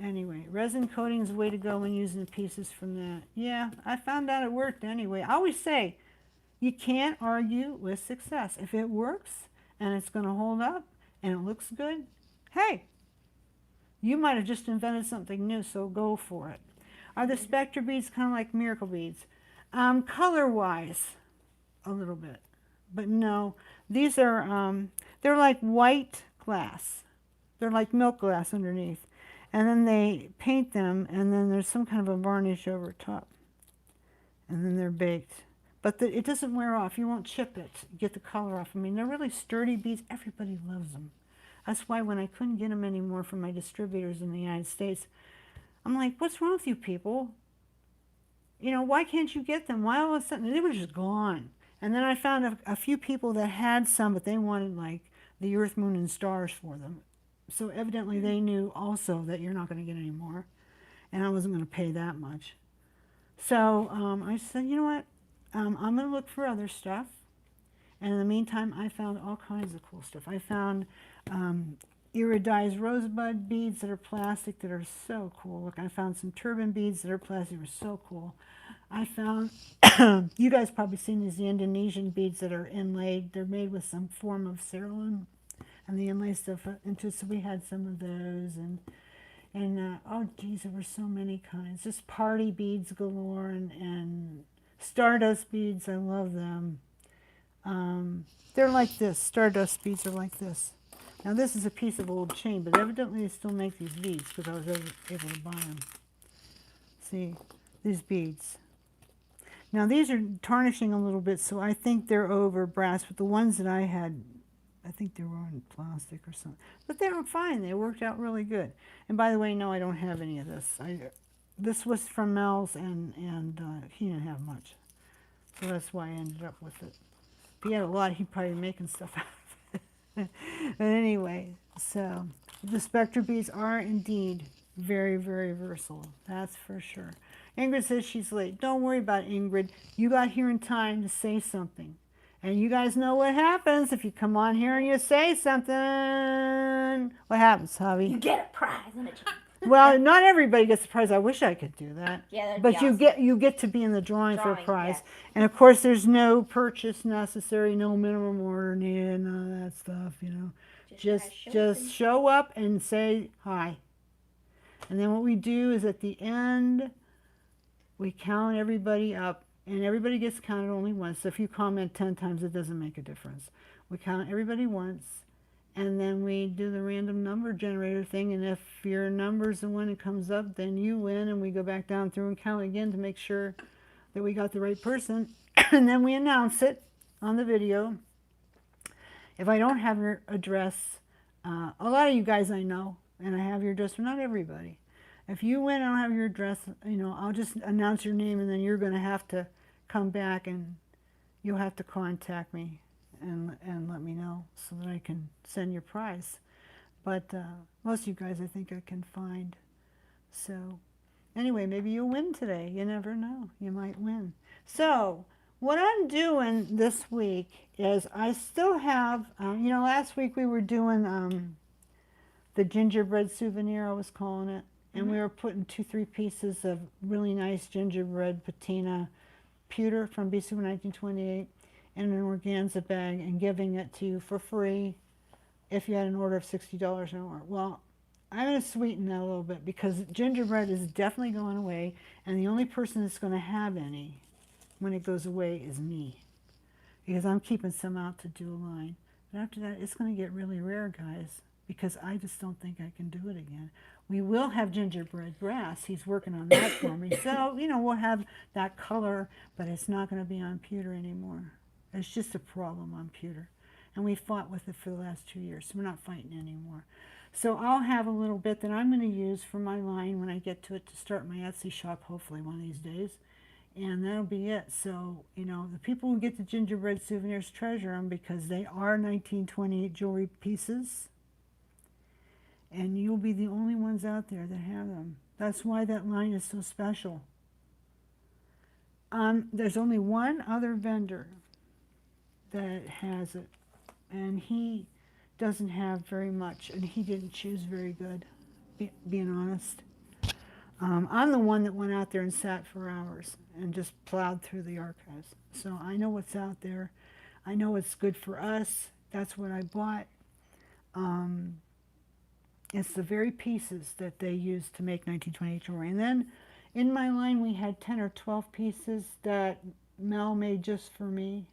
anyway, resin coating is the way to go when using the pieces from that. Yeah, I found out it worked anyway. I always say, you can't argue with success. If it works and it's going to hold up and it looks good, hey, you might have just invented something new, so go for it. Are the Spectra beads kind of like miracle beads? Color-wise, a little bit. But no, these are, they're like white glass. They're like milk glass underneath. And then they paint them, and then there's some kind of a varnish over top. And then they're baked. But it doesn't wear off. You won't chip it. You get the color off. I mean, they're really sturdy beads. Everybody loves them. That's why when I couldn't get them anymore from my distributors in the United States, I'm like, what's wrong with you people? You know, why can't you get them? Why all of a sudden? They were just gone. And then I found a few people that had some, but they wanted like the Earth, Moon, and Stars for them. So evidently they knew also that you're not going to get any more. And I wasn't going to pay that much. So I said, you know what? I'm going to look for other stuff. And in the meantime, I found all kinds of cool stuff. I found iridized rosebud beads that are plastic that are so cool. Look, I found some turban beads that are plastic that are so cool. I found, you guys probably seen these, the Indonesian beads that are inlaid. They're made with some form of cerulean. And the inlay stuff into, so we had some of those. And oh geez, there were so many kinds. Just party beads galore and stardust beads. I love them. They're like this. Stardust beads are like this. Now this is a piece of old chain, but evidently they still make these beads because I was able to buy them. See, these beads. Now these are tarnishing a little bit, so I think they're over brass, but the ones that I had, I think they were in plastic or something. But they were fine. They worked out really good. And by the way, no, I don't have any of this. This was from Mel's, and he didn't have much. So that's why I ended up with it. If he had a lot, he'd probably be making stuff out of it. But anyway, so the Spectra beads are indeed very, very versatile. That's for sure. Ingrid says she's late. Don't worry about it, Ingrid. You got here in time to say something. And you guys know what happens if you come on here and you say something. What happens, Javi? You get a prize and a chain. Well, not everybody gets a prize. I wish I could do that. Yeah, that'd but be you awesome. you get to be in the drawing for a prize. Yes. And of course, there's no purchase necessary, no minimum order needed, none of that stuff. You know, just show up and say hi. And then what we do is at the end, we count everybody up. And everybody gets counted only once. So if you comment 10 times, it doesn't make a difference. We count everybody once, and then we do the random number generator thing. And if your number's the one that comes up, then you win. And we go back down through and count again to make sure that we got the right person. And then we announce it on the video. If I don't have your address, a lot of you guys I know, and I have your address, but not everybody. If you win, I don't have your address, you know, I'll just announce your name, and then you're going to have to come back and you'll have to contact me and let me know so that I can send your prize. But most of you guys I think I can find. So anyway, maybe you'll win today. You never know. You might win. So what I'm doing this week is I still have, you know, last week we were doing the gingerbread souvenir, I was calling it. And we were putting 2-3 pieces of really nice gingerbread patina pewter from BC 1928 in an organza bag and giving it to you for free if you had an order of $60 or more. Well, I'm going to sweeten that a little bit because gingerbread is definitely going away, and the only person that's going to have any when it goes away is me, because I'm keeping some out to do a line. But after that, it's going to get really rare, guys, because I just don't think I can do it again. We will have gingerbread brass. He's working on that for me. So, you know, we'll have that color, but it's not going to be on pewter anymore. It's just a problem on pewter. And we fought with it for the last 2 years, so we're not fighting anymore. So I'll have a little bit that I'm going to use for my line when I get to it to start my Etsy shop, hopefully one of these days. And that'll be it. So, you know, the people who get the gingerbread souvenirs treasure them because they are 1928 jewelry pieces. And you'll be the only ones out there that have them. That's why that line is so special. There's only one other vendor that has it, and he doesn't have very much, and he didn't choose very good, being honest. I'm the one that went out there and sat for hours and just plowed through the archives. So I know what's out there. I know it's good for us. That's what I bought. It's the very pieces that they used to make 1928 jewelry. And then in my line we had 10 or 12 pieces that Mel made just for me.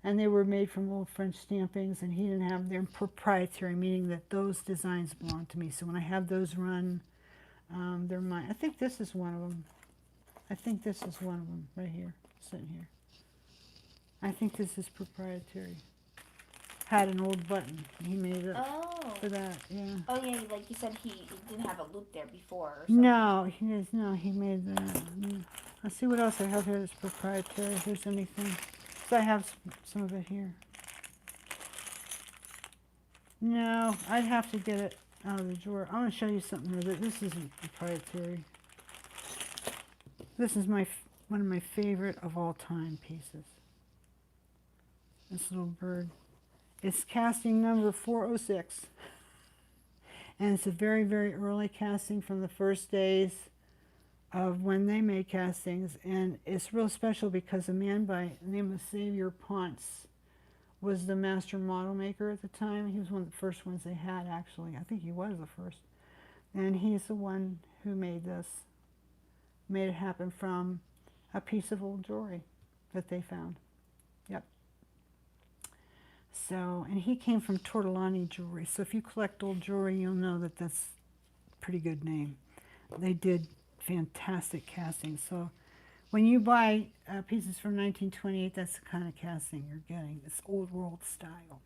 And they were made from old French stampings, and he didn't have their proprietary, meaning that those designs belong to me. So when I have those run, they're mine. I think this is one of them. I think this is one of them right here, sitting here. I think this is proprietary. Had an old button. He made it Oh. for that, yeah. Oh yeah, like you said, he didn't have a loop there before or something. No, he made that. Yeah. Let's see what else I have here that's proprietary. If there's anything. So I have some of it here. No, I'd have to get it out of the drawer. I want to show you something with it. This isn't proprietary. This is one of my favorite of all time pieces. This little bird. It's casting number 406. And it's a very, very early casting from the first days of when they made castings. And it's real special because a man by the name of Xavier Ponce was the master model maker at the time. He was one of the first ones they had, actually. I think he was the first. And he's the one who made this, made it happen from a piece of old jewelry that they found. Yep. So, and he came from Tortolani Jewelry. So if you collect old jewelry, you'll know that that's a pretty good name. They did fantastic castings. So when you buy pieces from 1928, that's the kind of casting you're getting. This old world style.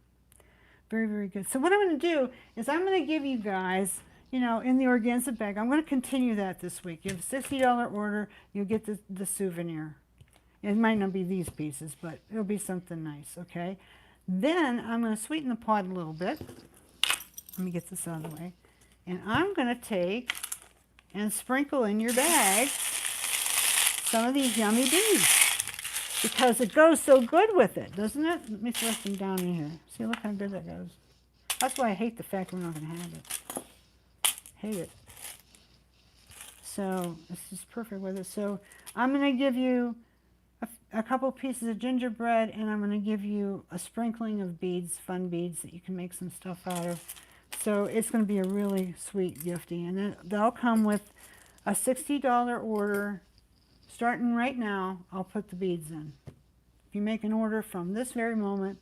Very, very good. So what I'm going to do is I'm going to give you guys, you know, in the organza bag, I'm going to continue that this week. You have a $60 order, you'll get the souvenir. It might not be these pieces, but it'll be something nice, okay? Then I'm going to sweeten the pot a little bit. Let me get this out of the way. And I'm going to take and sprinkle in your bag some of these yummy beads because it goes so good with it, doesn't it? Let me thrust them down in here. See, look how good that goes. That's why I hate the fact we're not going to have it. Hate it. So this is perfect with it. So I'm going to give you a couple pieces of gingerbread, and I'm going to give you a sprinkling of beads, fun beads that you can make some stuff out of. So it's going to be a really sweet gifty, and then they'll come with a $60 order. Starting right now, I'll put the beads in. If you make an order from this very moment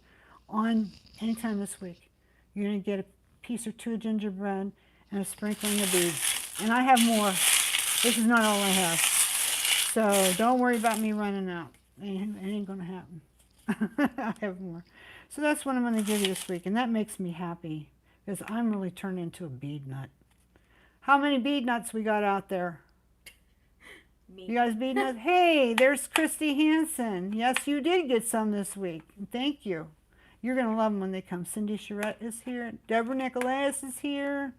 on anytime this week, you're going to get a piece or two of gingerbread and a sprinkling of beads. And I have more. This is not all I have. So don't worry about me running out. It ain't going to happen. I have more. So that's what I'm going to give you this week. And that makes me happy because I'm really turned into a bead nut. How many bead nuts we got out there? Me. You guys bead nuts? Hey, there's Christy Hansen. Yes, you did get some this week. Thank you. You're going to love them when they come. Cindy Charette is here. Deborah Nicholas is here.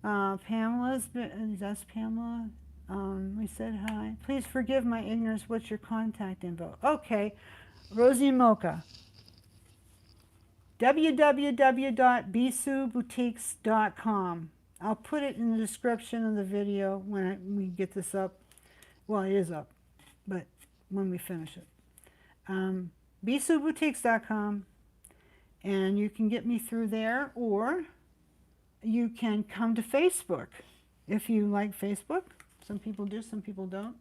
Pamela's, that's Pamela. We said hi. Please forgive my ignorance. What's your contact info? Okay, Rosie Mocha. www.bisouboutiques.com. I'll put it in the description of the video when we get this up. Well, it is up, but when we finish it. bisouboutiques.com, and you can get me through there, or you can come to Facebook if you like Facebook. Some people do, some people don't.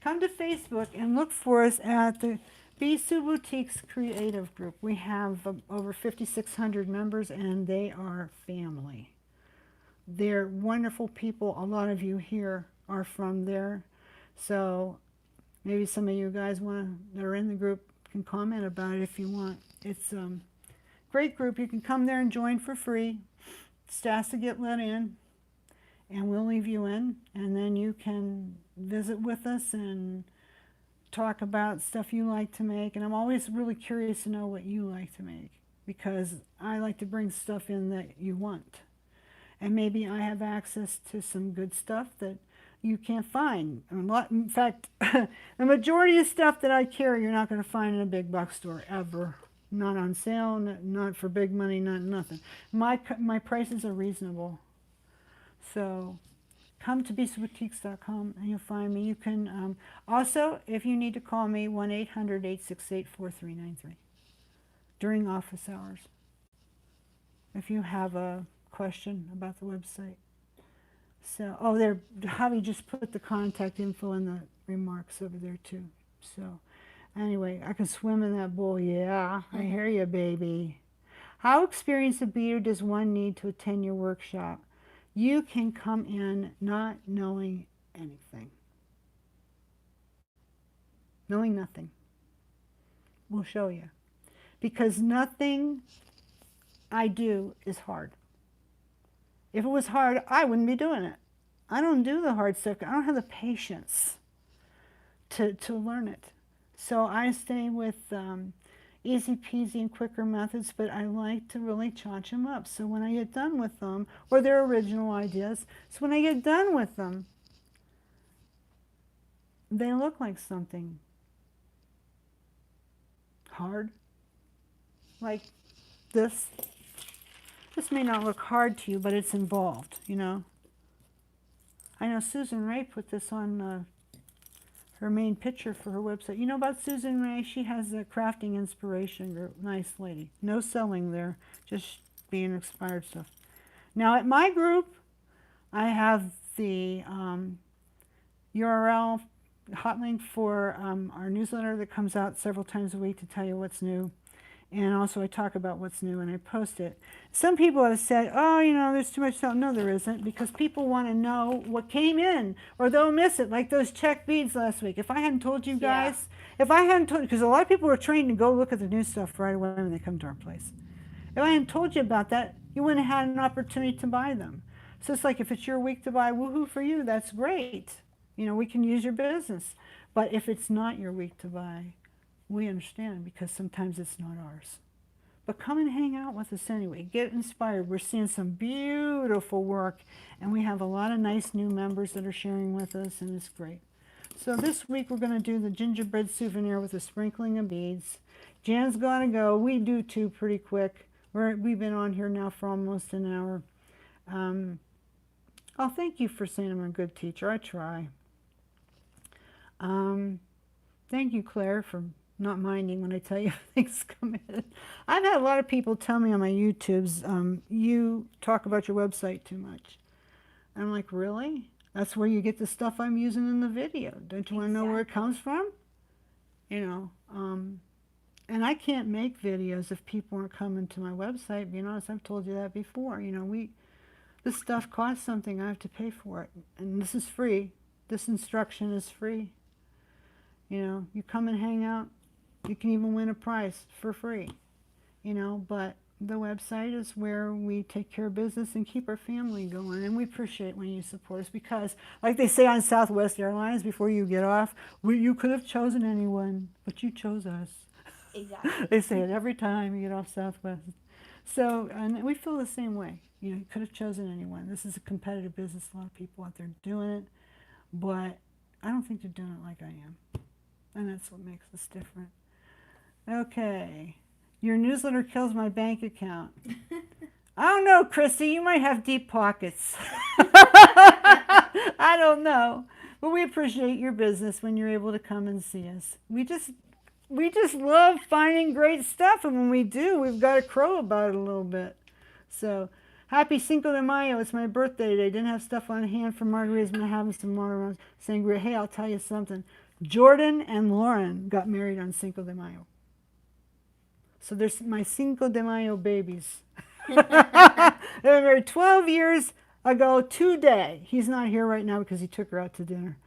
Come to Facebook and look for us at the Bisou Boutiques Creative Group. We have over 5,600 members, and they are family. They're wonderful people. A lot of you here are from there. So maybe some of you guys that are in the group can comment about it if you want. It's a great group. You can come there and join for free. Just ask to get let in, and we'll leave you in, and then you can visit with us and talk about stuff you like to make. And I'm always really curious to know what you like to make, because I like to bring stuff in that you want. And maybe I have access to some good stuff that you can't find. In fact, the majority of stuff that I carry you're not going to find in a big box store ever. Not on sale, not for big money, not nothing. My prices are reasonable. So come to bisouboutiques.com and you'll find me. You can also, if you need to call me, 1-800-868-4393 during office hours if you have a question about the website. So, oh, there, Javi just put the contact info in the remarks over there too. So anyway, I can swim in that bowl. Yeah, I hear you, baby. How experienced a beader does one need to attend your workshop? You can come in not knowing anything. Knowing nothing. will show you. Because nothing I do is hard. If it was hard, I wouldn't be doing it. I don't do the hard stuff. I don't have the patience to learn it. So I stay with easy peasy and quicker methods, but I like to really chaunch them up. So when I get done with them, or their original ideas, so when I get done with them, they look like something hard, like this. This may not look hard to you, but it's involved, you know. I know Susan Ray put this on her main picture for her website. You know about Susan Ray? She has a crafting inspiration group. Nice lady. No selling there, just being inspired stuff. Now at my group, I have the URL hot link for our newsletter that comes out several times a week to tell you what's new. And also I talk about what's new and I post it. Some people have said, oh, you know, there's too much stuff. No, there isn't, because people want to know what came in, or they'll miss it, like those check beads last week. If I hadn't told you guys, if I hadn't told you, because a lot of people are trained to go look at the new stuff right away when they come to our place. If I hadn't told you about that, you wouldn't have had an opportunity to buy them. So it's like, if it's your week to buy, woohoo for you, that's great. You know, we can use your business. But if it's not your week to buy, we understand, because sometimes it's not ours. But come and hang out with us anyway. Get inspired. We're seeing some beautiful work, and we have a lot of nice new members that are sharing with us, and it's great. So this week we're going to do the gingerbread souvenir with a sprinkling of beads. Jan's got to go. We do too, pretty quick. We've been on here now for almost an hour. Oh, thank you for saying I'm a good teacher. I try. Thank you, Claire, for not minding when I tell you things come in. I've had a lot of people tell me on my YouTubes, you talk about your website too much. And I'm like, really? That's where you get the stuff I'm using in the video. Don't you want to know where it comes from? You know, and I can't make videos if people aren't coming to my website. Being honest, I've told you that before. You know, this stuff costs something. I have to pay for it. And this is free. This instruction is free. You know, you come and hang out. You can even win a prize for free, you know, but the website is where we take care of business and keep our family going. And we appreciate when you support us, because, like they say on Southwest Airlines, before you get off, you could have chosen anyone, but you chose us. Exactly. They say it every time you get off Southwest. So, and we feel the same way. You know, you could have chosen anyone. This is a competitive business. A lot of people out there doing it, but I don't think they're doing it like I am. And that's what makes us different. Okay. Your newsletter kills my bank account. I don't know, Christy. You might have deep pockets. I don't know. But we appreciate your business when you're able to come and see us. We just love finding great stuff. And when we do, we've got to crow about it a little bit. So, happy Cinco de Mayo. It's my birthday today. Didn't have stuff on hand for margaritas. I'm going to have some more sangria. Hey, I'll tell you something. Jordan and Lauren got married on Cinco de Mayo. So there's my Cinco de Mayo babies. They were married 12 years ago today. He's not here right now because he took her out to dinner.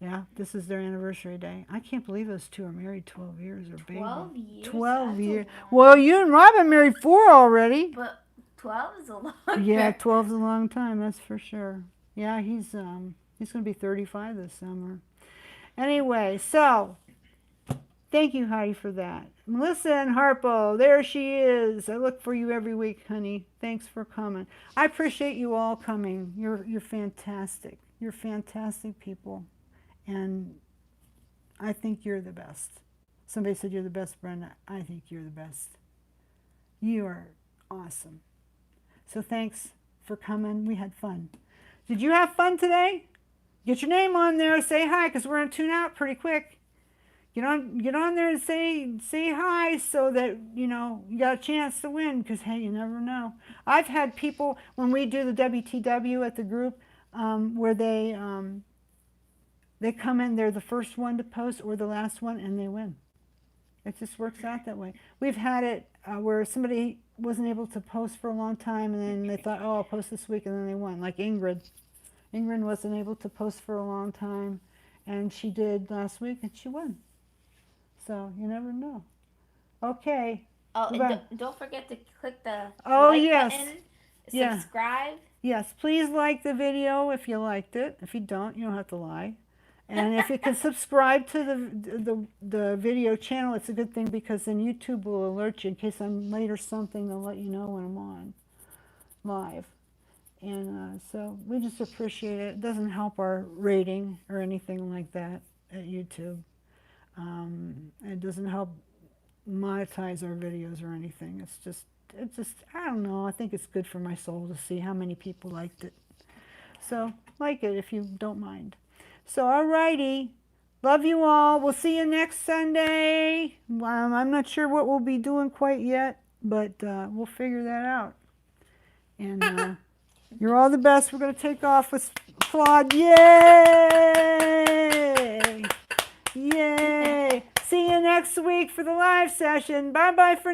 Yeah, this is their anniversary day. I can't believe those two are married 12 years. Or baby. 12 years? 12 years. Well, you and Rob have married 4 already. But 12 is a long time. Yeah, 12 is a long time, that's for sure. Yeah, he's going to be 35 this summer. Anyway, so thank you, Heidi, for that. Melissa and Harpo, there she is. I look for you every week, honey. Thanks for coming. I appreciate you all coming. You're fantastic. You're fantastic people. And I think you're the best. Somebody said you're the best, Brenda. I think you're the best. You are awesome. So thanks for coming. We had fun. Did you have fun today? Get your name on there. Say hi, because we're going to tune out pretty quick. Get on there and say hi, so that, you know, you got a chance to win, because, hey, you never know. I've had people, when we do the WTW at the group, where they come in, they're the first one to post or the last one, and they win. It just works out that way. We've had it where somebody wasn't able to post for a long time, and then they thought, oh, I'll post this week, and then they won, like Ingrid. Ingrid wasn't able to post for a long time, and she did last week, and she won. So you never know. Okay. Oh, and Bye. don't forget to click the Oh, like yes. button, Yeah. subscribe. Yes. Please like the video if you liked it. If you don't, you don't have to lie. And if you can subscribe to the video channel, it's a good thing because then YouTube will alert you in case I'm late or something. They'll let you know when I'm on live. And so we just appreciate it. It doesn't help our rating or anything like that at YouTube. It doesn't help monetize our videos or anything. It's just, I don't know. I think it's good for my soul to see how many people liked it. So like it if you don't mind. So alrighty. Love you all. We'll see you next Sunday. I'm not sure what we'll be doing quite yet, but we'll figure that out. And you're all the best. We're going to take off with applaud. Yay! Yay! See you next week for the live session. Bye-bye for